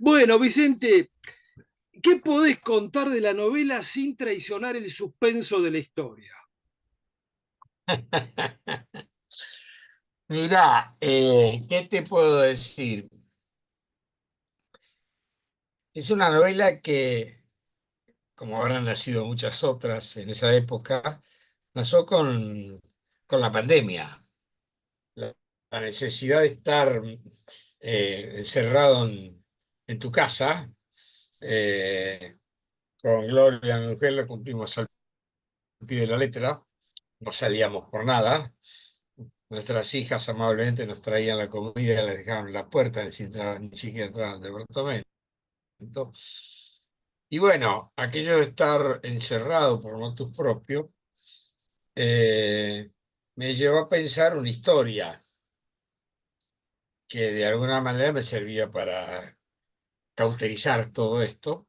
Bueno, Vicente, ¿qué podés contar de la novela sin traicionar el suspenso de la historia? Mirá, ¿qué te puedo decir? Es una novela que, como habrán nacido muchas otras en esa época, nació con la pandemia, la, la necesidad de estar encerrado en tu casa. eh, con Gloria, mi mujer, lo cumplimos al pie de la letra, no salíamos por nada. Nuestras hijas amablemente nos traían la comida y la dejaban en la puerta, ni siquiera entraban al departamento. Y bueno, aquello de estar encerrado por motus propio eh, me llevó a pensar una historia que de alguna manera me servía para cauterizar todo esto.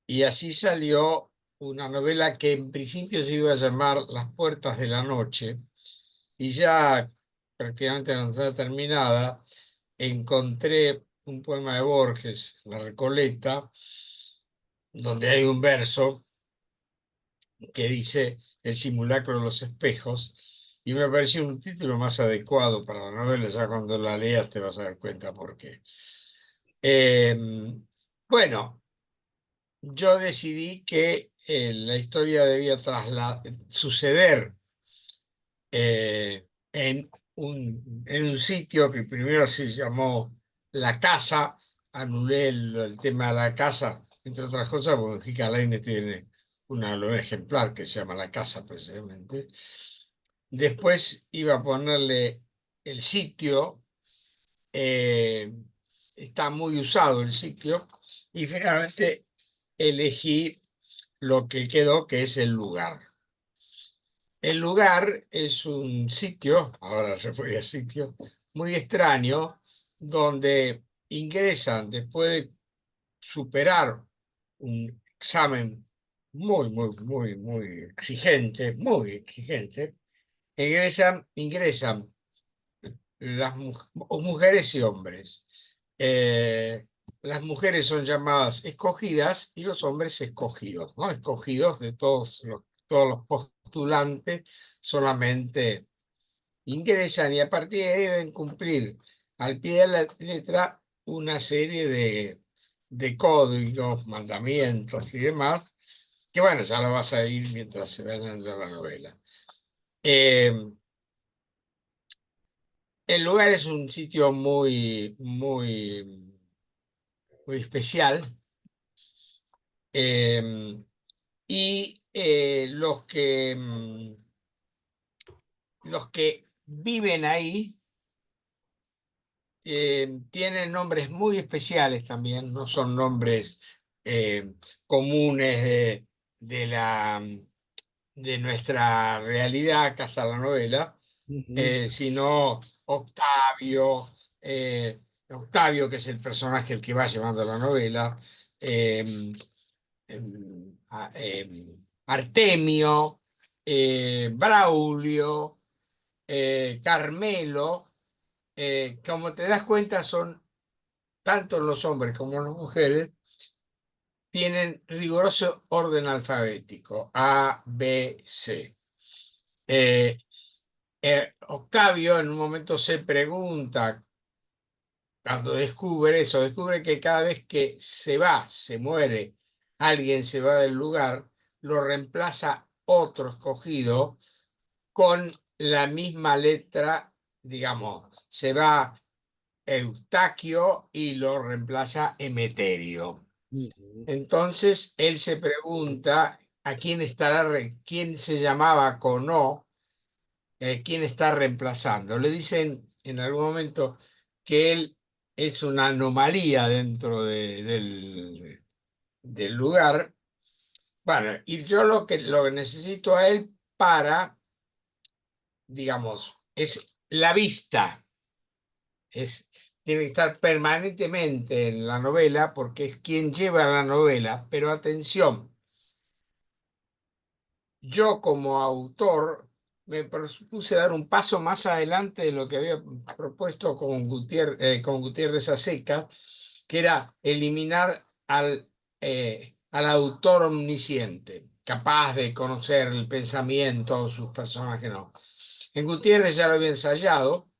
Y así salió una novela que en principio se iba a llamar Las puertas de la noche, y ya prácticamente no estaba terminada, encontré un poema de Borges, La Recoleta, donde hay un verso que dice El simulacro de los espejos, y me pareció un título más adecuado para la novela. Ya cuando la leas te vas a dar cuenta por qué. Eh, bueno, yo decidí que la historia debía suceder en un sitio que primero se llamó La Casa. Anulé el tema de la casa, entre otras cosas, porque Mujica Lainez tiene una novela ejemplar que se llama La Casa, precisamente. Después iba a ponerle el sitio, eh, está muy usado el sitio, y finalmente elegí lo que quedó, que es el lugar. El lugar es un sitio, ahora se fue a sitio, muy extraño, donde ingresan después de superar un examen muy exigente, ingresan mujeres y hombres. Eh, las mujeres son llamadas escogidas y los hombres escogidos, ¿no? Escogidos de todos los postulantes, solamente ingresan, y a partir de ahí deben cumplir al pie de la letra una serie de códigos, mandamientos y demás, que bueno, ya lo vas a ir mientras se vayan dando la novela. Eh, el lugar es un sitio muy especial, eh, y los que viven ahí tienen nombres muy especiales también, no son nombres comunes de nuestra realidad, acá está la novela, Ujú. sino Octavio, que es el personaje el que va llevando la novela, eh, Artemio, Braulio, Carmelo. Como te das cuenta, son tanto los hombres como las mujeres, tienen riguroso orden alfabético, A, B, C. Eh, Octavio en un momento se pregunta, cuando descubre que cada vez que se muere, alguien se va del lugar, lo reemplaza otro escogido con la misma letra, digamos, se va Eustaquio y lo reemplaza Emeterio. Ujú. Entonces él se pregunta a quién se llamaba Conó, quién está reemplazando. Le dicen en algún momento que él es una anomalía dentro del lugar. Bueno, y yo lo que necesito a él para, digamos, es la vista. Tiene que estar permanentemente en la novela porque es quien lleva la novela. Pero atención, yo como autor me propuse dar un paso más adelante de lo que había propuesto con Gutiérrez Aseca, que era eliminar al autor omnisciente, capaz de conocer el pensamiento de sus personajes, no. En Gutiérrez ya lo había ensayado,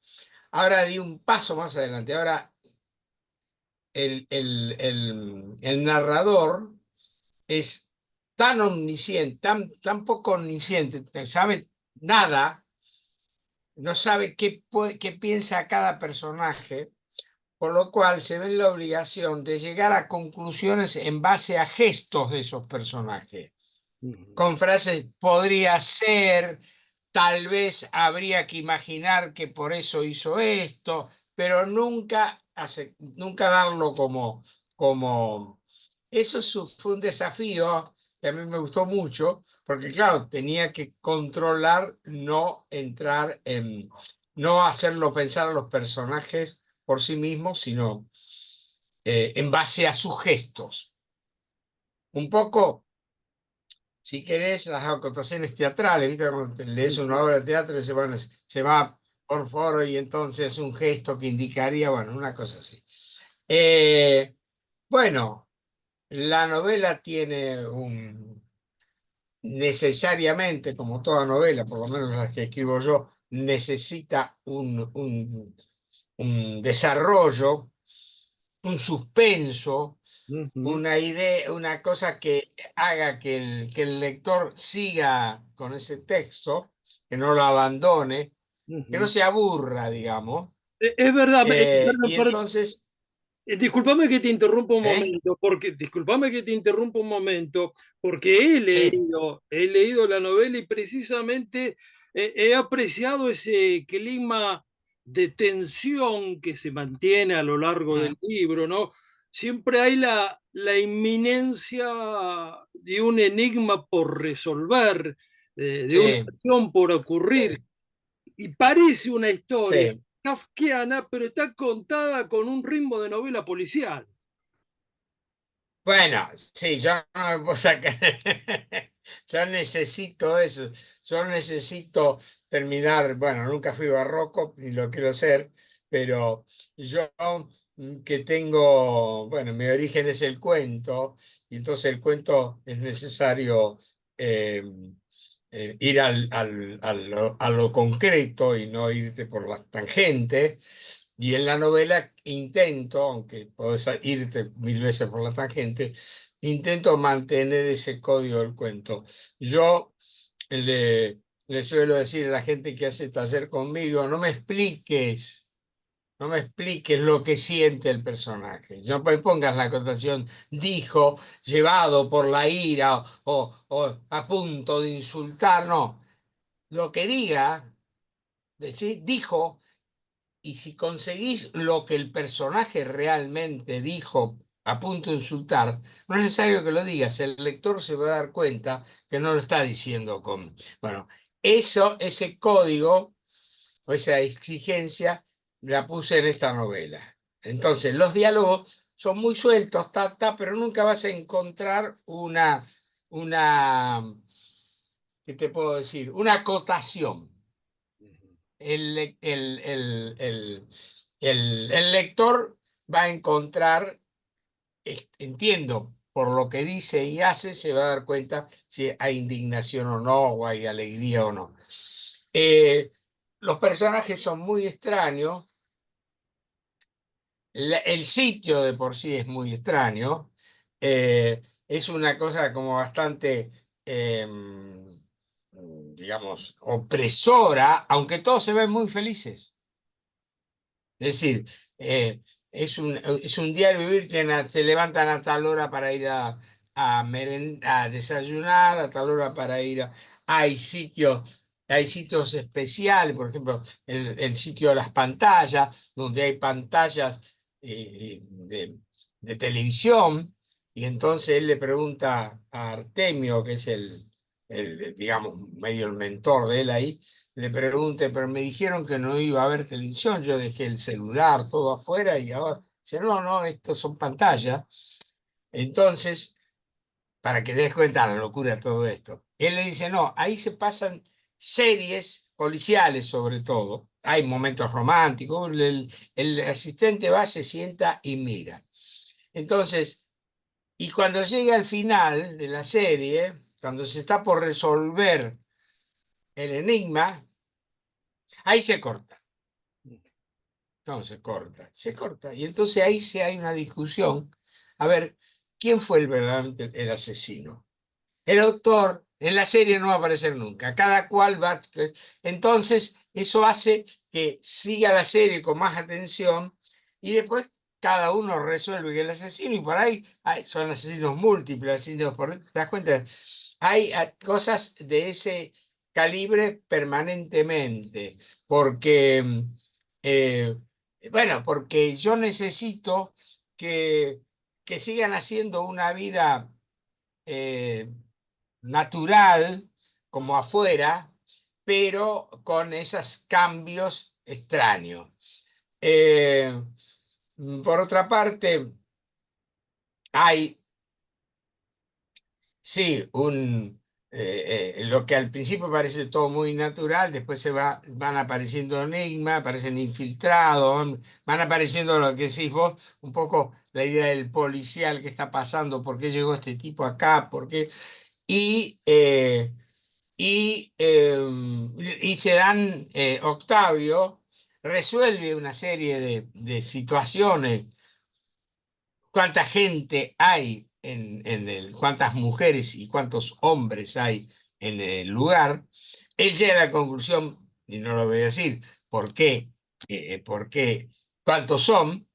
ahora di un paso más adelante, ahora el narrador es tan omnisciente, tan poco omnisciente, sabe nada, no sabe qué piensa cada personaje, por lo cual se ve en la obligación de llegar a conclusiones en base a gestos de esos personajes, Ujú. con frases, podría ser, tal vez habría que imaginar que por eso hizo esto, pero nunca darlo como... Fue un desafío que a mí me gustó mucho, porque claro, tenía que controlar, no entrar no hacerlo pensar a los personajes por sí mismos, sino en base a sus gestos. Un poco, si querés, las acotaciones teatrales, ¿viste? Cuando te lees una Ujú. obra de teatro y bueno, se va por foro y entonces un gesto que indicaría, bueno, una cosa así. Eh, bueno, la novela tiene necesariamente, como toda novela, por lo menos las que escribo yo, necesita un desarrollo, un suspenso, Ujú. una idea, una cosa que haga que el lector siga con ese texto, que no lo abandone, que no Ujú. se aburra, digamos. Es verdad, Y entonces, discúlpame que te interrumpa un ¿eh? momento, porque Sí, he leído la novela y precisamente he apreciado ese clima de tensión que se mantiene a lo largo del mm, libro, ¿no? Siempre hay la inminencia de un enigma por resolver, de una sí, acción por ocurrir. sí, Y parece una historia sí. kafkiana, pero está contada con un ritmo de novela policial. Bueno, sí, yo no me puedo sacar. Yo necesito eso. Yo necesito terminar. Bueno, nunca fui barroco ni lo quiero ser, pero yo que tengo, bueno, mi origen es el cuento, y entonces el cuento es necesario eh, ir a lo concreto y no irte por las tangentes. Y en la novela intento, aunque podés irte mil veces por la tangente, intento mantener ese código del cuento. Yo le suelo decir a la gente que hace taller conmigo, no me expliques lo que siente el personaje. No me pongas la acotación, dijo, llevado por la ira o a punto de insultar, no. Lo que diga, dijo, y si conseguís lo que el personaje realmente dijo a punto de insultar, no es necesario que lo digas, el lector se va a dar cuenta que no lo está diciendo con... Bueno, ese código o esa exigencia la puse en esta novela. Entonces, los diálogos son muy sueltos, pero nunca vas a encontrar una, ¿qué te puedo decir? Una acotación. El lector va a encontrar, entiendo, por lo que dice y hace, se va a dar cuenta si hay indignación o no, o hay alegría o no. Eh, los personajes son muy extraños, el sitio de por sí es muy extraño, es una cosa como bastante, digamos, opresora, aunque todos se ven muy felices. Es decir, es un diario vivir que se levantan a tal hora para ir a desayunar, a tal hora para ir a... Hay sitios especiales, por ejemplo, el sitio de las pantallas, donde hay pantallas de televisión, y entonces él le pregunta a Artemio, que es digamos, medio el mentor de él ahí, le pregunté, pero me dijeron que no iba a haber televisión, yo dejé el celular todo afuera y ahora dice, no, no, estos son pantallas. Entonces, para que te des cuenta de la locura de todo esto, él le dice, no, ahí se pasan series policiales sobre todo, hay momentos románticos, el asistente va, se sienta y mira. Entonces, y cuando llega al final de la serie, cuando se está por resolver el enigma, ahí se corta. No, se corta, se corta. Y entonces ahí sí hay una discusión. A ver, ¿quién fue el verdadero el asesino? El autor en la serie no va a aparecer nunca. Cada cual va. Entonces, eso hace que siga la serie con más atención y después cada uno resuelve que el asesino, y por ahí son asesinos múltiples, asesinos por. ¿Te das cuenta? Hay cosas de ese calibre permanentemente, porque, eh, bueno, porque yo necesito que, que sigan haciendo una vida eh, natural como afuera, pero con esos cambios extraños. Eh, por otra parte, hay, sí, lo que al principio parece todo muy natural, después van apareciendo enigmas, aparecen infiltrados, van apareciendo lo que decís vos, un poco la idea del policial que está pasando, por qué llegó este tipo acá, por qué. Y Y, y se dan, Octavio resuelve una serie de situaciones, cuánta gente hay cuántas mujeres y cuántos hombres hay en el lugar. Él llega a la conclusión, y no lo voy a decir, por qué, cuántos son,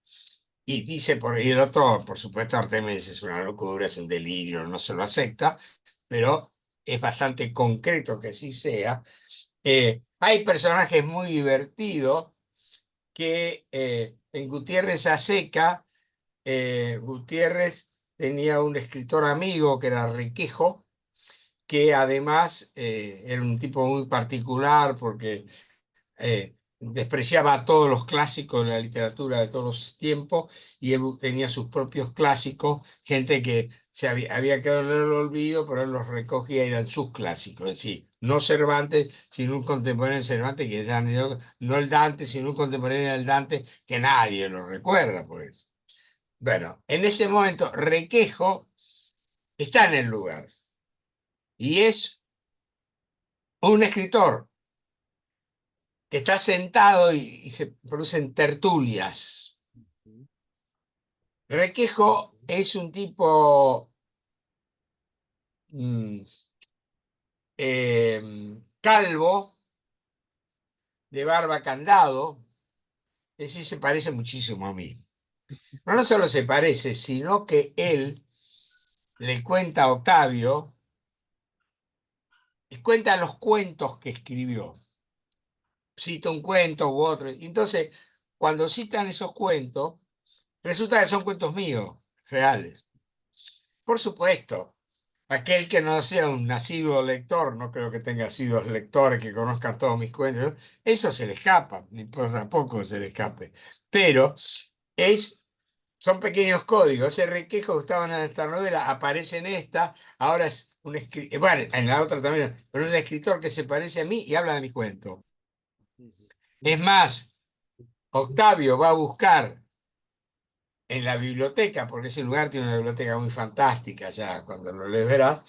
y dice, y el otro, por supuesto, Artemis es una locura, es un delirio, no se lo acepta, pero es bastante concreto que así sea. Hay personajes muy divertidos que en Gutiérrez Aseca, Gutiérrez tenía un escritor amigo que era Requejo, que además era un tipo muy particular porque despreciaba a todos los clásicos de la literatura de todos los tiempos, y él tenía sus propios clásicos, gente que había quedado en el olvido, pero él los recogía y eran sus clásicos, es decir, no Cervantes, sino un contemporáneo de Cervantes, que ya no el Dante, sino un contemporáneo del Dante, que nadie lo recuerda por eso. Bueno, en este momento Requejo está en el lugar y es un escritor que está sentado y se producen tertulias. Requejo es un tipo mm, calvo, de barba candado, es decir, se parece muchísimo a mí. Pero no solo se parece, sino que él le cuenta a Octavio, le cuenta los cuentos que escribió. Cita un cuento u otro. Y entonces, cuando citan esos cuentos, resulta que son cuentos míos, reales. Por supuesto, aquel que no sea un nacido lector, no creo que tenga sido lectores que conozcan todos mis cuentos, eso se le escapa, ni por tampoco se le escape. Pero son pequeños códigos. Ese Requejo que estaba en esta novela aparece en esta, ahora es un escritor, bueno, en la otra también, pero es un escritor que se parece a mí y habla de mi cuento. Es más, Octavio va a buscar en la biblioteca, porque ese lugar tiene una biblioteca muy fantástica, ya cuando lo lees verás,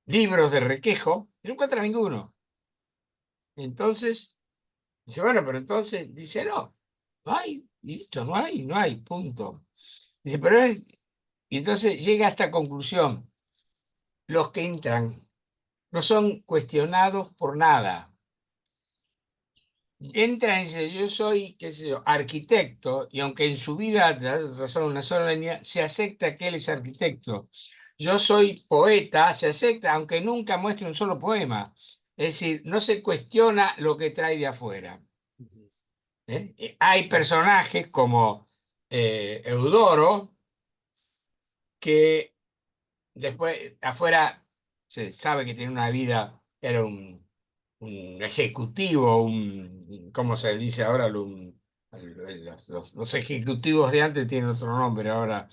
libros de Requejo, y no encuentra ninguno. Entonces, dice, bueno, pero entonces, dice, no hay, listo, no hay, punto. Dice, y entonces llega a esta conclusión, los que entran no son cuestionados por nada. Entra y dice, yo soy, qué sé yo, arquitecto, y aunque en su vida haya trazado una sola línea, se acepta que él es arquitecto. Yo soy poeta, se acepta, aunque nunca muestre un solo poema. Es decir, no se cuestiona lo que trae de afuera. Hay personajes como Eudoro, que después afuera se sabe que tiene una vida, era un ejecutivo, ¿cómo se dice ahora? Los ejecutivos de antes tienen otro nombre, ahora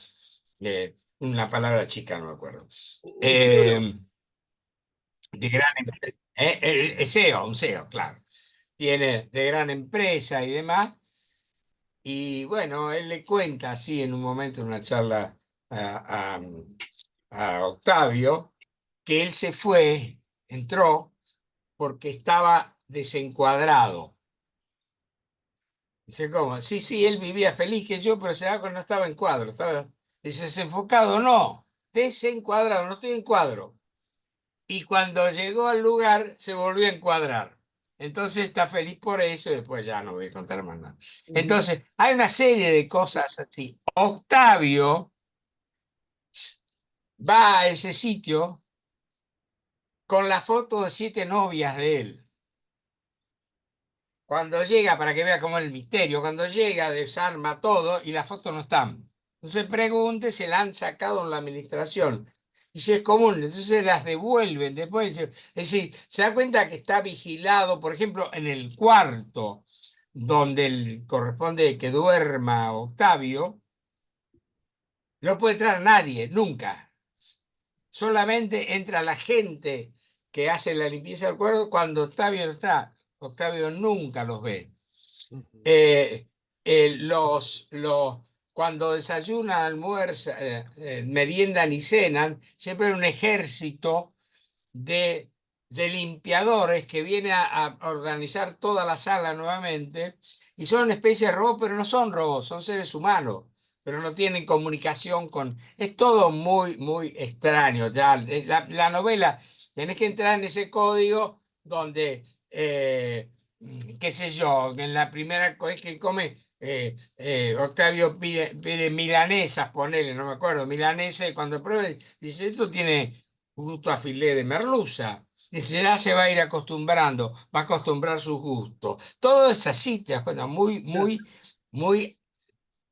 una palabra chica, no me acuerdo. Un CEO. De gran empresa, el CEO, un CEO, claro. Tiene de gran empresa y demás, Y bueno, él le cuenta así en un momento, en una charla a, a- a Octavio, que él se fue, entró, porque estaba desencuadrado. Dice, ¿cómo? Sí, sí, él vivía feliz que yo, pero se da cuenta que no estaba en cuadro. Estaba, dice, desenfocado, no, desencuadrado, no estoy en cuadro. Y cuando llegó al lugar, se volvió a encuadrar. Entonces está feliz por eso, y después ya no voy a contar más nada. Ujú. Entonces, hay una serie de cosas así. Octavio va a ese sitio con la foto de 7 novias de él. Cuando llega, para que vea cómo es el misterio, cuando llega desarma todo y las fotos no están. Entonces pregunte, se la han sacado en la administración. Y si es común, entonces las devuelven después. Es decir, se da cuenta que está vigilado, por ejemplo, en el cuarto donde corresponde que duerma Octavio, no puede entrar nadie, nunca. Solamente entra la gente que hace la limpieza del cuarto cuando Octavio no está. Octavio nunca los ve. Ujú. eh, cuando desayunan, almuerzan, meriendan y cenan, siempre hay un ejército de, de limpiadores que viene a organizar toda la sala nuevamente, y son una especie de robots, pero no son robots, son seres humanos, pero no tienen comunicación con... Es todo muy, muy extraño. Ya. La novela, tenés que entrar en ese código donde, qué sé yo, en la primera vez que come... Octavio pide milanesas, ponele, no me acuerdo, milanesas, y cuando prueba, dice, esto tiene gusto a filé de merluza. Dice, ya se va a ir acostumbrando, va a acostumbrar sus gustos. Todo es así, te das cuenta, muy, muy, muy,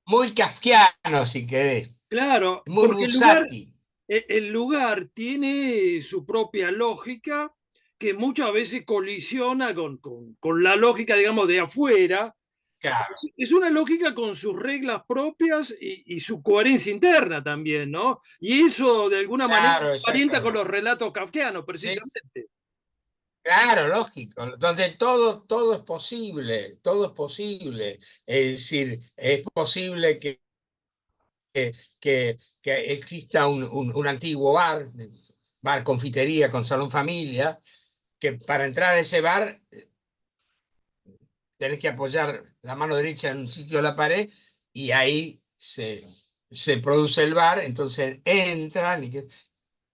muy kafkiano, si querés, Claro, muy porque Busati. el lugar tiene su propia lógica que muchas veces colisiona con la lógica, digamos, de afuera. Claro, Es una lógica con sus reglas propias y su coherencia interna también, ¿no? Y eso de alguna manera claro, parienta con exactamente. los relatos kafkianos, Sí, precisamente. claro, lógico, donde todo es posible, todo es posible. Es decir, es posible que exista un antiguo bar confitería con salón familia, que para entrar a ese bar tenés que apoyar la mano derecha en un sitio de la pared y ahí se produce el bar, entonces entran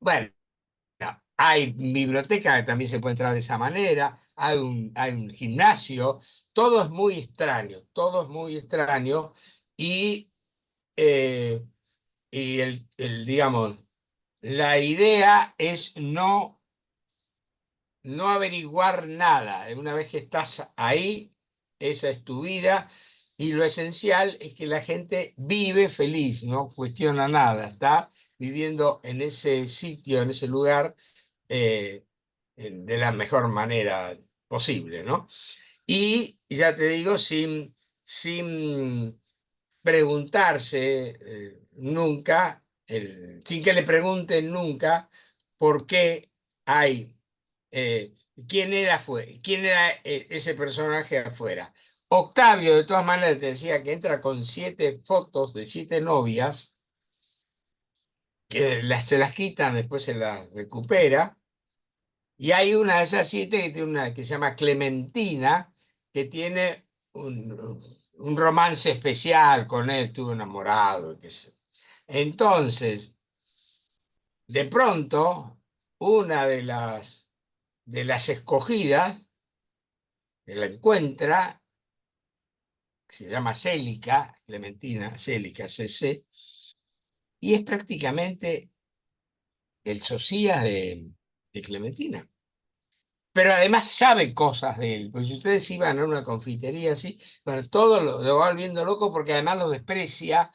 bueno, hay biblioteca que también se puede entrar de esa manera, hay un gimnasio, todo es muy extraño, todo es muy extraño y, eh, digamos, la idea es no averiguar nada. Una vez que estás ahí, esa es tu vida y lo esencial es que la gente vive feliz, no cuestiona nada, está viviendo en ese sitio, en ese lugar, eh, de la mejor manera posible, ¿no? Y ya te digo, sin preguntarse nunca, sin que le pregunten nunca por qué hay, eh, quién era ese personaje afuera. Octavio, de todas maneras, te decía que entra con 7 fotos de 7 novias, que se las quitan, después se las recupera, y hay una de esas 7 que tiene una que se llama Clementina, que tiene un romance especial con él, estuvo enamorado. Entonces, de pronto, una de las escogidas, que la encuentra, que se llama Célica, Clementina, Célica, CC, y es prácticamente el Socias de Clementina. Pero además sabe cosas de él. Pues si ustedes iban a una confitería así, bueno, todo lo va volviendo loco porque además lo desprecia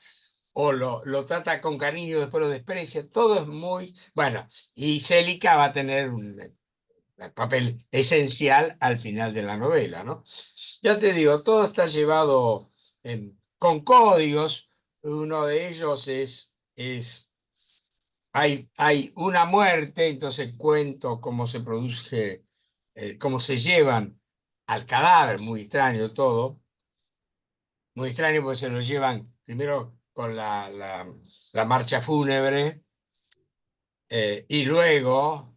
o lo trata con cariño, después lo desprecia. Todo es muy... Bueno, y Célica va a tener un papel esencial al final de la novela, ¿no? Ya te digo, todo está llevado con códigos. Uno de ellos hay una muerte, entonces cuento cómo se produce, cómo se llevan al cadáver, muy extraño todo, muy extraño porque se lo llevan primero con la marcha fúnebre y luego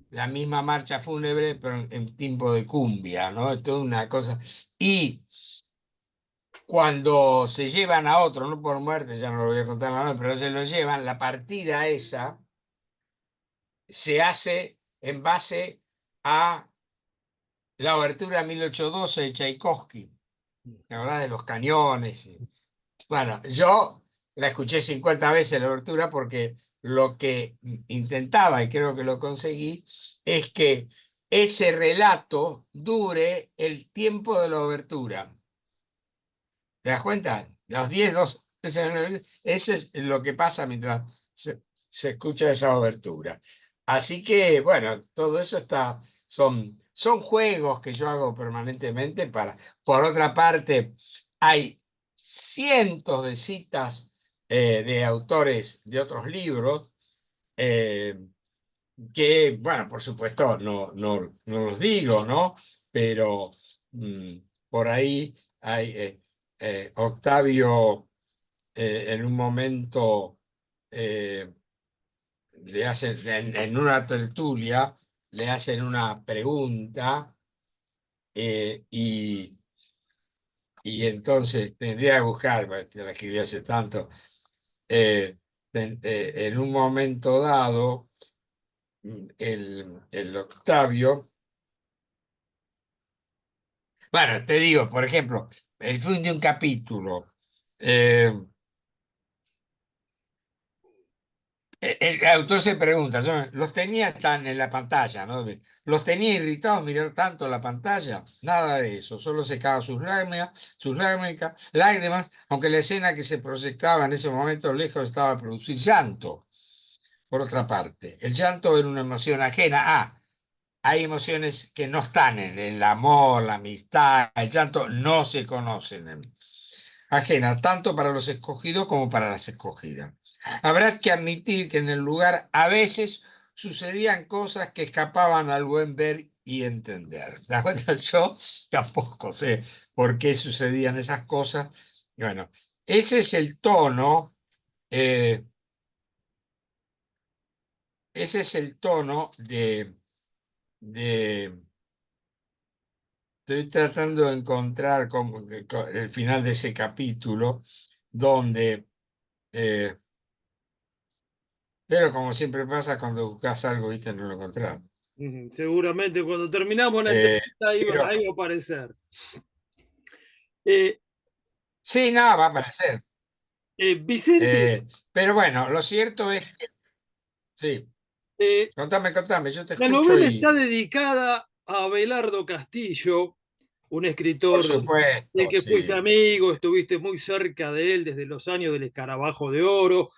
la misma marcha fúnebre, pero en tiempo de cumbia, ¿no? Es toda una cosa. Y cuando se llevan a otro, no por muerte, ya no lo voy a contar la noche, pero se lo llevan, la partida esa se hace en base a la obertura 1812 de Tchaikovsky, la verdad de los cañones. Bueno, yo la escuché 50 veces la obertura porque lo que intentaba, y creo que lo conseguí, es que ese relato dure el tiempo de la obertura. ¿Te das cuenta? Los 10 2, eso es lo que pasa mientras se escucha esa obertura. Así que, bueno, todo eso son juegos que yo hago permanentemente para. Por otra parte, hay cientos de citas de autores de otros libros eh, que, bueno, por supuesto, no los digo, ¿no? Pero mm, por ahí hay Octavio en un momento eh, le hacen, en una tertulia, le hacen una pregunta y entonces tendría que buscar, porque la escribí hace tanto, eh, en un momento dado, el Octavio. Bueno, te digo, por ejemplo, el fin de un capítulo. eh, el autor se pregunta, ¿los tenía tan en la pantalla, ¿no? ¿Los tenía irritados mirar tanto la pantalla? Nada de eso, solo secaba sus lágrimas, aunque la escena que se proyectaba en ese momento lejos estaba de producir llanto. Por otra parte, el llanto era una emoción ajena. Hay emociones que no están en el amor, la amistad, el llanto no se conocen. Ajena tanto para los escogidos como para las escogidas. Habrá que admitir que en el lugar a veces sucedían cosas que escapaban al buen ver y entender. ¿Te das cuenta? Yo tampoco sé por qué sucedían esas cosas. Bueno, ese es el tono, eh, ese es el tono de estoy tratando de encontrar como el final de ese capítulo donde eh, pero como siempre pasa cuando buscas algo, viste, no lo encontrás. Ujú, seguramente cuando terminamos la Eh, entrevista pero ahí va a aparecer. Eh, sí, nada, va a aparecer. Vicente, Pero bueno, lo cierto es que sí. eh, Contame, yo te la escucho novela está y dedicada a Abelardo Castillo, un por escritor del supuesto, que fuiste sí. amigo, estuviste muy cerca de él desde los años del Escarabajo de Oro.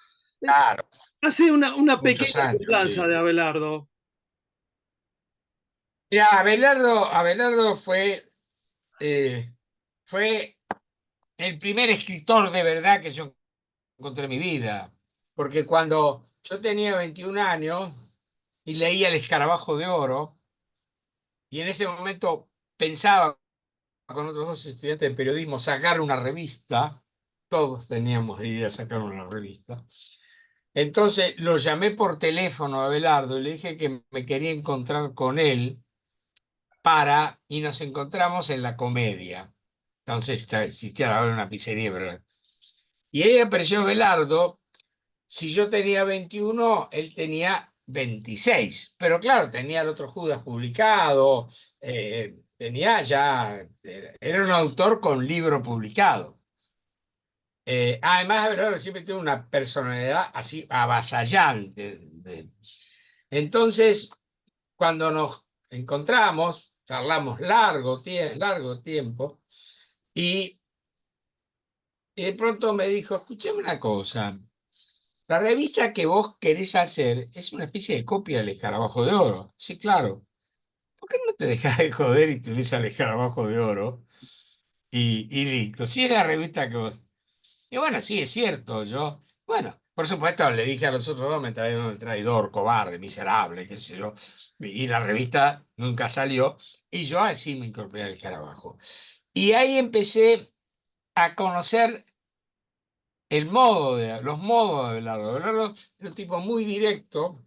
Eh, Claro, Hace una muchos pequeña años, semblanza sí. de Abelardo. Mira, Abelardo eh, fue el primer escritor de verdad que yo encontré en mi vida. Porque cuando yo tenía 21 años y leía El Escarabajo de Oro, y en ese momento pensaba con otros dos estudiantes de periodismo sacar una revista, todos teníamos idea de sacar una revista. Entonces lo llamé por teléfono a Abelardo y le dije que me quería encontrar con él y nos encontramos en la Comedia. Entonces ya existía ahora una pizzería, ¿verdad? Y ahí apareció Abelardo. Si yo tenía 21, él tenía 26. Pero claro, tenía el otro Judas publicado, tenía ya, era un autor con libro publicado. Además, Abelardo siempre tiene una personalidad así avasallante. Entonces, cuando nos encontramos, charlamos largo tiempo, y, y de pronto me dijo, escúchame una cosa. La revista que vos querés hacer es una especie de copia del Escarabajo de Oro. Sí, claro. ¿Por qué no te dejas de joder y te lees al Escarabajo de Oro? Y listo. Sí, es la revista que vos. Y bueno, sí, es cierto. Bueno, por supuesto, le dije a los otros dos, me trajeron el traidor, cobarde, miserable, qué sé yo. Y la revista nunca salió. Y yo así me incorporé al Escarabajo. Y ahí empecé. a conocer los modos de Abelardo. Abelardo era un tipo muy directo.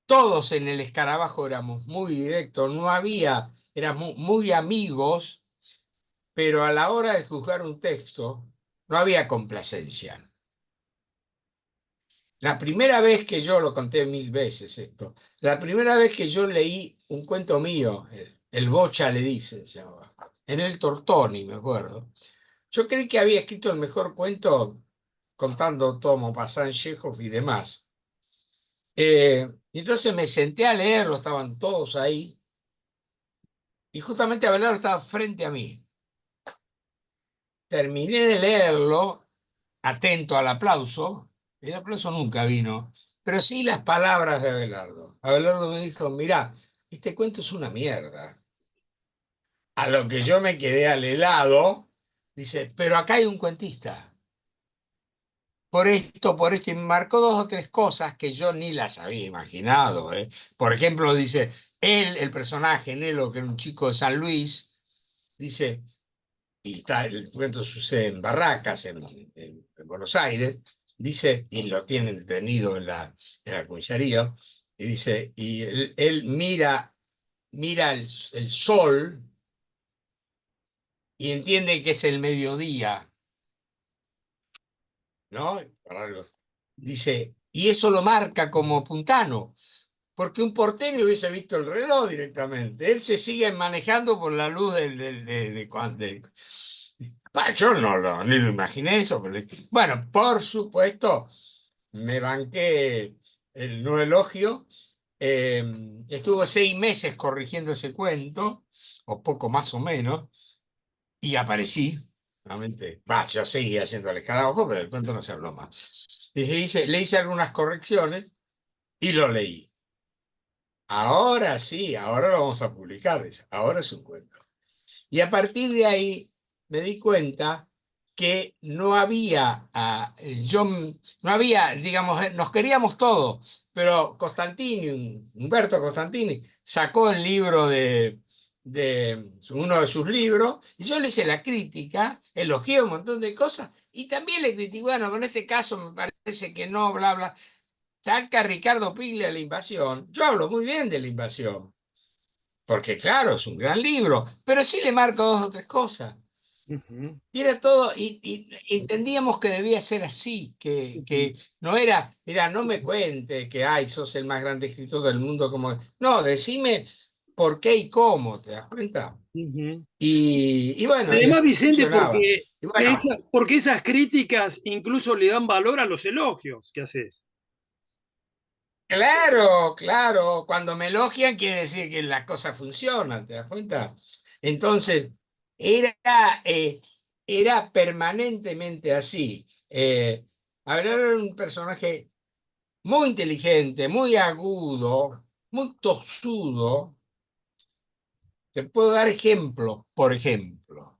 Todos en el Escarabajo éramos muy directos, no había, éramos muy amigos, pero a la hora de juzgar un texto no había complacencia. La primera vez que yo, lo conté 1000 veces esto, la primera vez que yo leí un cuento mío, el Bocha le dice, se llamaba, en el Tortoni, me acuerdo, yo creí que había escrito el mejor cuento contando todo Maupassant, Chekhov y demás. Y entonces me senté a leerlo, estaban todos ahí, y justamente Abelardo estaba frente a mí. Terminé de leerlo, atento al aplauso. El aplauso nunca vino, pero sí las palabras de Abelardo. Abelardo me dijo, mirá, este cuento es una mierda. A lo que yo me quedé al helado, dice, pero acá hay un cuentista. Por esto, y me marcó 2 o 3 cosas que yo ni las había imaginado. Por ejemplo, dice, él, el personaje, Nelo, que era un chico de San Luis, dice, y está, el cuento sucede en Barracas, en Buenos Aires, dice, y lo tienen detenido en la comisaría, y dice, y él mira el sol y entiende que es el mediodía, ¿no? Dice, y eso lo marca como puntano, porque un porteño hubiese visto el reloj directamente. Él se sigue manejando por la luz yo ni lo imaginé eso. Bueno, por supuesto, me banqué el no elogio. Eh, Estuvo 6 meses corrigiendo ese cuento, o poco más o menos, y aparecí. Realmente, yo seguía haciendo el escarabajo, pero el cuento no se habló más. Le hice algunas correcciones y lo leí. Ahora sí, ahora lo vamos a publicar. Ahora es un cuento. Y a partir de ahí me di cuenta que no había, no había, digamos, nos queríamos todos, pero Costantini, Humberto Costantini, sacó el libro uno de sus libros, y yo le hice la crítica, elogié un montón de cosas, y también le critiqué, bueno, con este caso me parece que no, bla, bla. Saca Ricardo Piglia La Invasión, yo hablo muy bien de La Invasión, porque claro, es un gran libro, pero sí le marco 2 o 3 cosas. Ujú, Y era todo, y entendíamos que debía ser así, ujú, que no era, mira, no me cuente que, ay, sos el más grande escritor del mundo, como, no, decime por qué y cómo, ¿te das cuenta? ujú. Y bueno, y Además, así Vicente, funcionaba. Y bueno, porque esas críticas incluso le dan valor a los elogios que haces. claro, claro, cuando me elogian quiere decir que las cosas funcionan, ¿te das cuenta? Entonces, era, eh, era permanentemente así. Abelardo era un personaje muy inteligente, muy agudo, muy tosudo. Te puedo dar ejemplos, por ejemplo.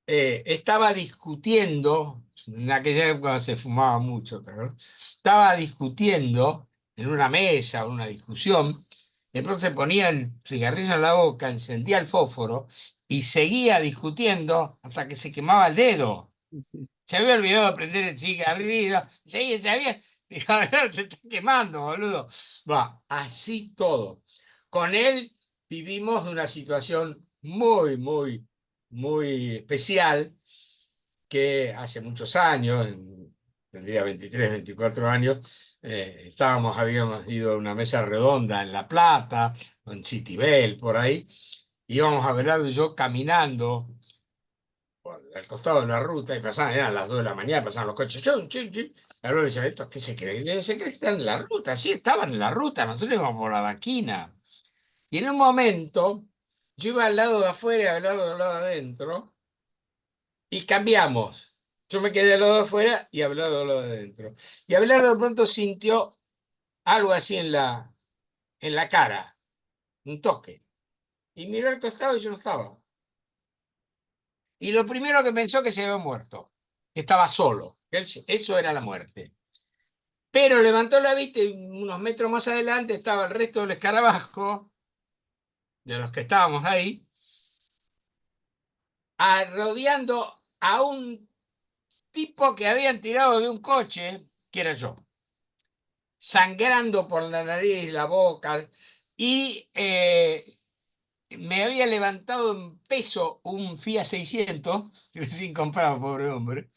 Estaba discutiendo, en aquella época se fumaba mucho, pero estaba discutiendo en una mesa, en una discusión, de pronto se ponía el cigarrillo en la boca, encendía el fósforo y seguía discutiendo hasta que se quemaba el dedo. Ujú, Se había olvidado de prender el cigarrillo, se había, dijo, "No, te está quemando, boludo". Va, así todo. Con él vivimos una situación muy, muy, muy especial que hace muchos años, tendría 23, 24 años, habíamos ido a una mesa redonda en La Plata, o en Citibel, por ahí, íbamos a Belardo y yo caminando al costado de la ruta y pasaban, eran las 2 de la mañana, pasaban los coches, chun, chun, chun. Y luego decían, ¿estos qué se creen? Y yo, se creen que están en la ruta, sí, estaban en la ruta, nosotros íbamos por la vaquina. Y en un momento, yo iba al lado de afuera y Abelardo del lado de adentro, y cambiamos. Yo me quedé al lado de afuera y Abelardo del lado de adentro. Y Abelardo de pronto sintió algo así en la cara, un toque. Y miró al costado y yo no estaba. Y lo primero que pensó que se había muerto, que estaba solo. Eso era la muerte. Pero levantó la vista y unos metros más adelante estaba el resto del escarabajo, de los que estábamos ahí, rodeando a un tipo que habían tirado de un coche, que era yo, sangrando por la nariz, la boca, y me había levantado en peso un Fiat 600, recién comprado, pobre hombre,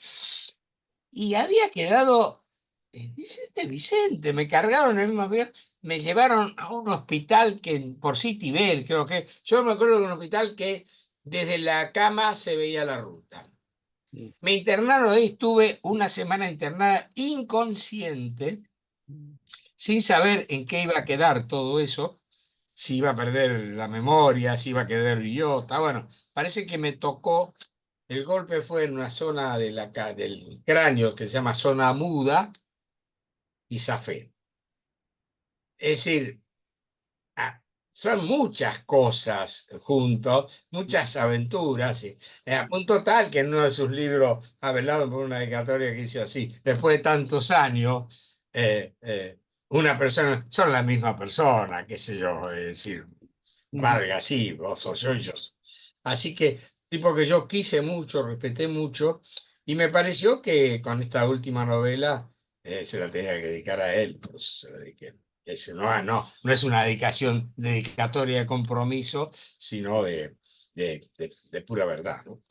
y había quedado, Vicente, me cargaron el mismo avión, me llevaron a un hospital que por Citibel, creo que, yo me acuerdo de un hospital que desde la cama se veía la ruta. Mm. Me internaron ahí, estuve una semana internada inconsciente, sin saber en qué iba a quedar todo eso, si iba a perder la memoria, si iba a quedar idiota. Bueno, parece que me tocó, el golpe fue en una zona de del cráneo que se llama zona muda y zafé. Es decir, ah, son muchas cosas juntos, muchas aventuras, a punto tal que en uno de sus libros, avelado por una dedicatoria que dice así, después de tantos años, una persona, son la misma persona, qué sé yo, es decir, Mm. Vargas, sí, vos sos yo. Así que, tipo que yo quise mucho, respeté mucho, y me pareció que con esta última novela se la tenía que dedicar a él, pues se la dediqué. No es una dedicatoria de compromiso, sino de pura verdad, ¿no?